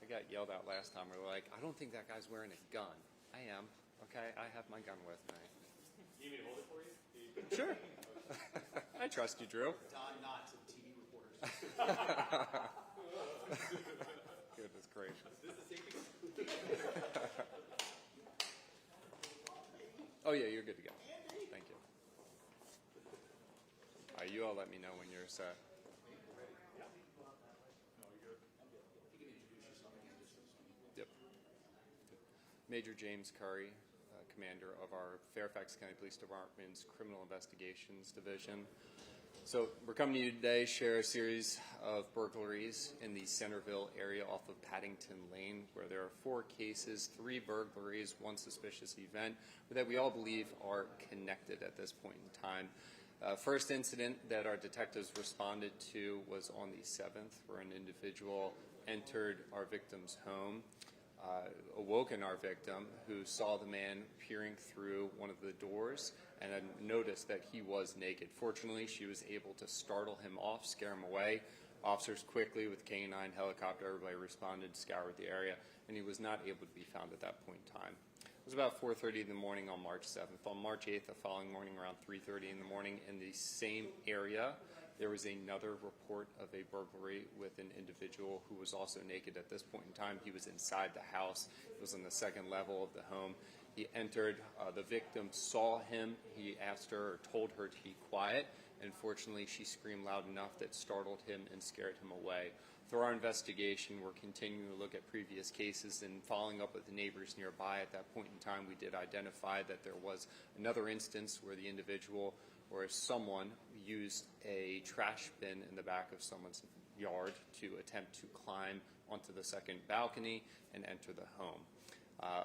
got yelled at last time. We were like, I don't think that guy's wearing a gun. I am. Okay, I have my gun with me. You need me to hold it for you? Sure. I trust you, Drew. Don Knotts of TV reporters. Goodness gracious. Is this the safety? Oh, yeah, you're good to go. Thank you. All right, you all let me know when you're set. Yep. Major James Curry, commander of our Fairfax County Police Department's Criminal Investigations Division. So we're coming to you today to share a series of burglaries in the Centreville area off of Paddington Lane, where there are 4 cases, 3 burglaries, 1 suspicious event, that we all believe are connected at this point in time. First incident that our detectives responded to was on the 7th, where an individual entered our victim's home, awoken our victim, who saw the man peering through one of the doors and had noticed that he was naked. Fortunately, she was able to startle him off, scare him away. Officers quickly, with K-9 helicopter, everybody responded, scoured the area, and he was not able to be found at that point in time. It was about 4:30 in the morning on March 7th. On March 8th, the following morning, around 3:30 in the morning, in the same area, there was another report of a burglary with an individual who was also naked at this point in time. He was inside the house. It was on the 2nd level of the home. He entered. The victim saw him. He asked her or told her to be quiet. And fortunately, she screamed loud enough that startled him and scared him away. Through our investigation, we're continuing to look at previous cases and following up with the neighbors nearby. At that point in time, we did identify that there was another instance where the individual or someone used a trash bin in the back of someone's yard to attempt to climb onto the 2nd balcony and enter the home.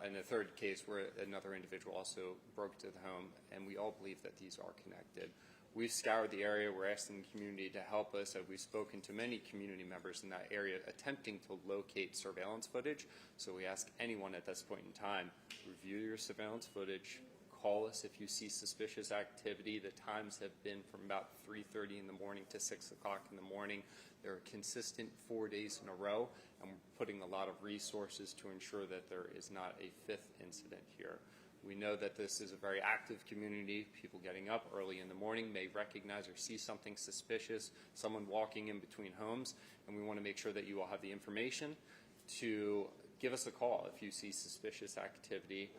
And the 3rd case where another individual also broke to the home, and we all believe that these are connected. We've scoured the area. We're asking the community to help us. We've spoken to many community members in that area attempting to locate surveillance footage. So we ask anyone at this point in time, review your surveillance footage. Call us if you see suspicious activity. The times have been from about 3:30 in the morning to 6 o'clock in the morning. They're consistent 4 days in a row, and we're putting a lot of resources to ensure that there is not a 5th incident here. We know that this is a very active community. People getting up early in the morning may recognize or see something suspicious, someone walking in between homes, and we want to make sure that you all have the information to give us a call if you see suspicious activity,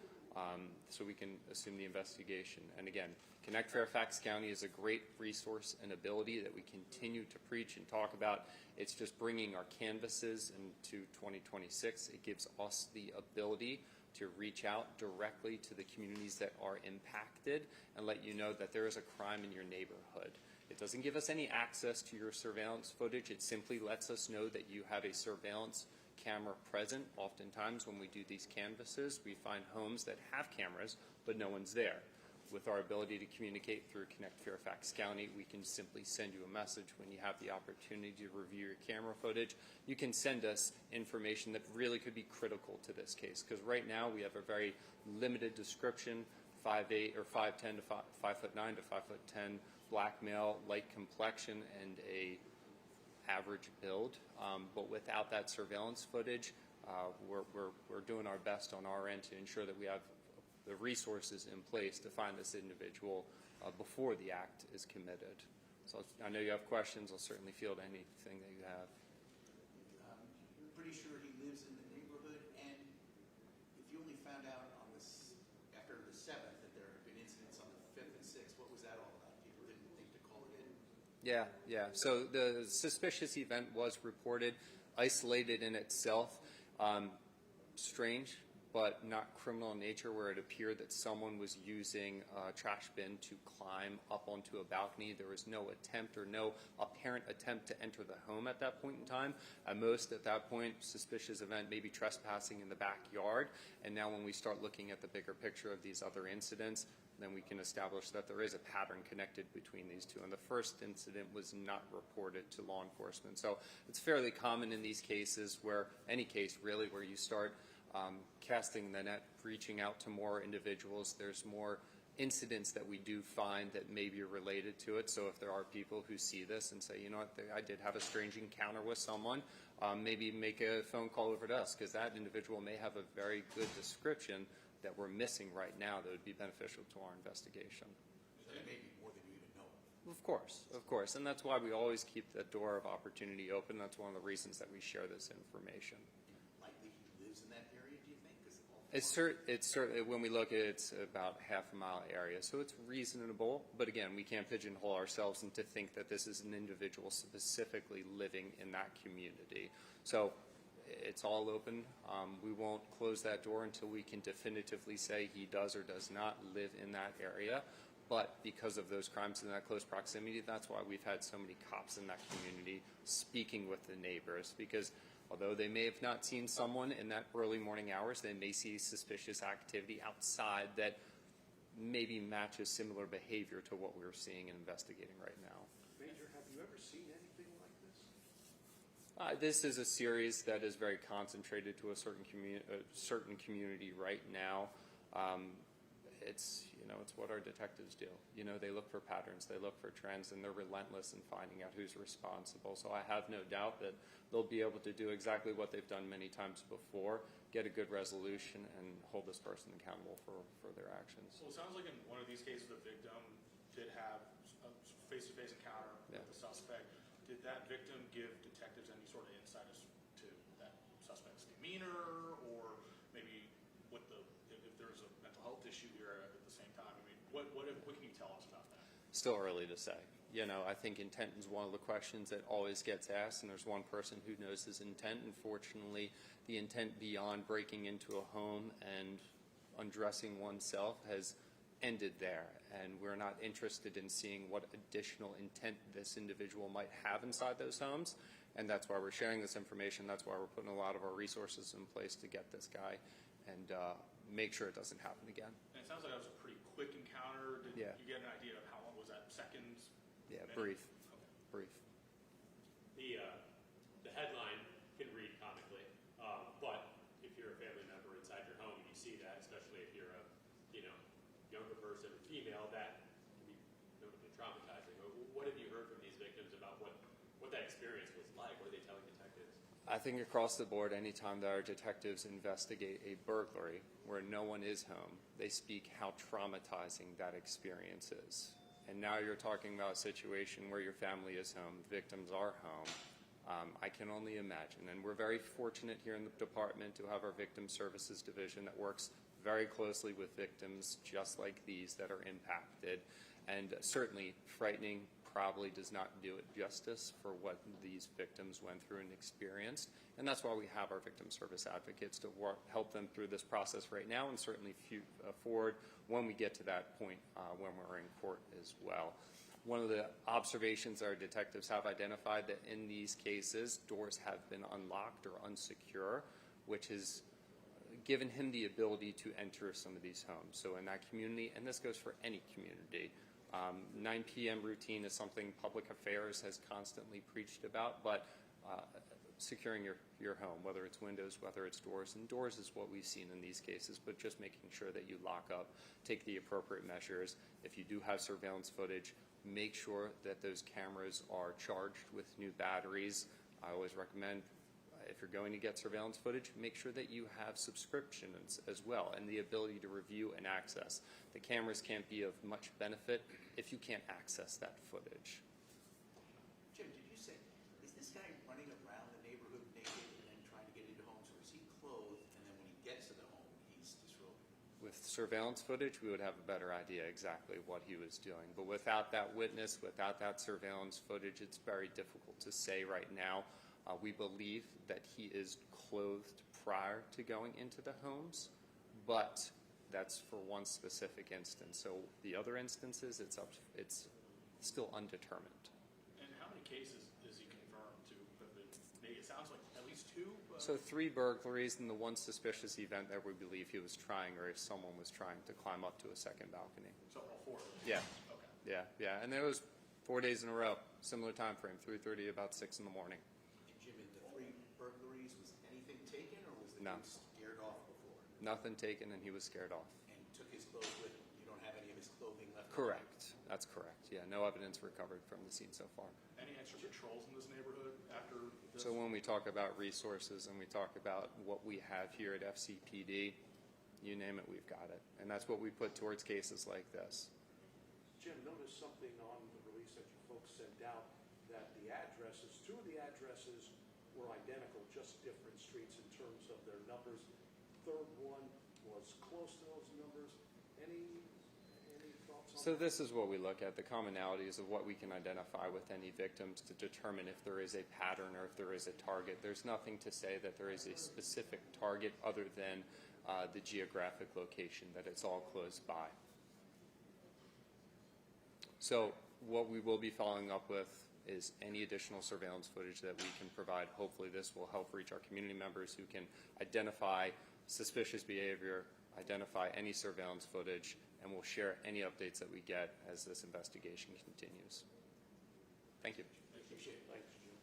so we can assume the investigation. And again, Connect Fairfax County is a great resource and ability that we continue to preach and talk about. It's just bringing our canvases into 2026. It gives us the ability to reach out directly to the communities that are impacted and let you know that there is a crime in your neighborhood. It doesn't give us any access to your surveillance footage. It simply lets us know that you have a surveillance camera present. Oftentimes when we do these canvases, we find homes that have cameras, but no one's there. With our ability to communicate through Connect Fairfax County, we can simply send you a message when you have the opportunity to review your camera footage. You can send us information that really could be critical to this case, because right now we have a very limited description, 5'8" or 5'10" to 5'9" to 5'10", black male, light complexion, and a average build. But without that surveillance footage, we're doing our best on our end to ensure that we have the resources in place to find this individual before the act is committed. So I know you have questions. I'll certainly field anything that you have. I'm pretty sure he lives in the neighborhood, and if you only found out on this after the 7th that there had been incidents on the 5th and 6th, what was that all about? People didn't think to call it in? Yeah. So the suspicious event was reported, isolated in itself, strange, but not criminal in nature, where it appeared that someone was using a trash bin to climb up onto a balcony. There was no attempt or no apparent attempt to enter the home at that point in time. At most, at that point, suspicious event, maybe trespassing in the backyard. And now when we start looking at the bigger picture of these other incidents, then we can establish that there is a pattern connected between these two. And the first incident was not reported to law enforcement. So it's fairly common in these cases, where any case really where you start casting the net, reaching out to more individuals. There's more incidents that we do find that maybe are related to it. So if there are people who see this and say, you know what, I did have a strange encounter with someone, maybe make a phone call over to us, because that individual may have a very good description that we're missing right now that would be beneficial to our investigation. So it may be more than you even know. Of course. And that's why we always keep that door of opportunity open. That's one of the reasons that we share this information. Likely he lives in that area, do you think? 'Cause It's certainly, when we look at it, it's about half a mile area. So it's reasonable. But again, we can't pigeonhole ourselves into think that this is an individual specifically living in that community. So it's all open. We won't close that door until we can definitively say he does or does not live in that area. But because of those crimes in that close proximity, that's why we've had so many cops in that community speaking with the neighbors. Because although they may have not seen someone in that early morning hours, they may see suspicious activity outside that maybe matches similar behavior to what we're seeing and investigating right now. Major, have you ever seen anything like this? This is a series that is very concentrated to a certain community right now. It's what our detectives do. They look for patterns, they look for trends, and they're relentless in finding out who's responsible. So I have no doubt that they'll be able to do exactly what they've done many times before, get a good resolution, and hold this person accountable for their actions. Well, it sounds like in one of these cases, the victim did have a face-to-face encounter with the suspect. Did that victim give detectives any sort of insight as to that suspect's demeanor, or maybe if there's a mental health issue here at the same time? I mean, what can you tell us about that? Still early to say. I think intent is one of the questions that always gets asked, and there's one person who knows his intent. Unfortunately, the intent beyond breaking into a home and undressing oneself has ended there, and we're not interested in seeing what additional intent this individual might have inside those homes, and that's why we're sharing this information. That's why we're putting a lot of our resources in place to get this guy and make sure it doesn't happen again. And it sounds like that was a pretty quick encounter. Did you get an idea of how long was that? Seconds? Yeah, minutes? brief. Okay. Brief. The headline can read comically, but if you're a family member inside your home and you see that, especially if you're a younger person, female, that can be notably traumatizing. What have you heard from these victims about what that experience was like? What are they telling detectives? I think across the board, anytime that our detectives investigate a burglary where no one is home, they speak how traumatizing that experience is. And now you're talking about a situation where your family is home, victims are home. I can only imagine. And we're very fortunate here in the department to have our Victim Services Division that works very closely with victims just like these that are impacted. And certainly frightening probably does not do it justice for what these victims went through and experienced. And that's why we have our victim service advocates to help them through this process right now, and certainly forward when we get to that point when we're in court as well. One of the observations our detectives have identified that in these cases, doors have been unlocked or unsecure, which has given him the ability to enter some of these homes. So in that community, and this goes for any community, 9 p.m. routine is something Public Affairs has constantly preached about, but securing your home, whether it's windows, whether it's doors, and doors is what we've seen in these cases, but just making sure that you lock up, take the appropriate measures. If you do have surveillance footage, make sure that those cameras are charged with new batteries. I always recommend, if you're going to get surveillance footage, make sure that you have subscriptions as well and the ability to review and access. The cameras can't be of much benefit if you can't access that footage. Jim, did you say, is this guy running around the neighborhood naked and then trying to get into homes, or is he clothed and then when he gets to the home, he's disrobed? With surveillance footage, we would have a better idea exactly what he was doing. But without that witness, without that surveillance footage, it's very difficult to say right now. We believe that he is clothed prior to going into the homes, but that's for one specific instance. So the other instances, it's still undetermined. And how many cases is he confirmed to have been made? It sounds like at least 2. So 3 burglaries and the one suspicious event that we believe he was trying, or if someone was trying to climb up to a second balcony. So all 4 of them? Yeah. Okay. Yeah. And there was 4 days in a row, similar time frame, 3:30 about 6 in the morning. And Jim, in the 3 burglaries, was anything taken, or was the No. dude scared off before? Nothing taken, and he was scared off. And took his clothes with him. You don't have any of his clothing left. Correct. That's correct. Yeah, no evidence recovered from the scene so far. Any extra patrols in this neighborhood after this? So when we talk about resources and we talk about what we have here at FCPD, you name it, we've got it. And that's what we put towards cases like this. Jim, notice something on the release that you folks sent out, that the addresses, two of the addresses were identical, just different streets in terms of their numbers. Third one was close to those numbers. Any thoughts on So that? this is what we look at, the commonalities of what we can identify with any victims to determine if there is a pattern or if there is a target. There's nothing to say that there is a specific target other than the geographic location, that it's all close by. So what we will be following up with is any additional surveillance footage that we can provide. Hopefully this will help reach our community members who can identify suspicious behavior, identify any surveillance footage, and we'll share any updates that we get as this investigation continues. Thank you. Appreciate it. Thanks, Jim.